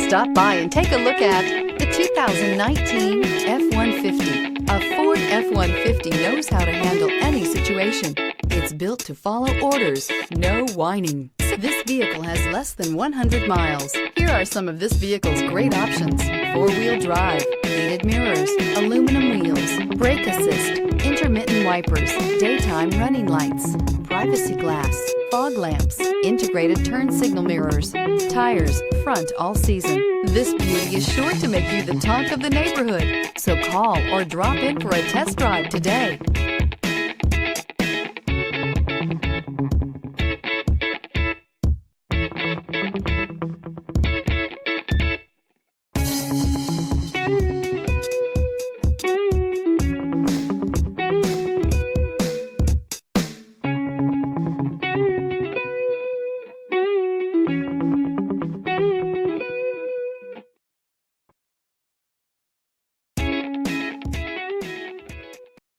Stop by and take a look at the 2019 F-150. A Ford F-150 knows how to handle any situation. It's built to follow orders, no whining. This vehicle has less than 100 miles. Here are some of this vehicle's great options: four-wheel drive, heated mirrors, aluminum wheels, brake assist, intermittent wipers, daytime running lights, privacy glass, fog lamps, integrated turn signal mirrors, tires, front all season. This beauty is sure to make you the talk of the neighborhood. So call or drop in for a test drive today.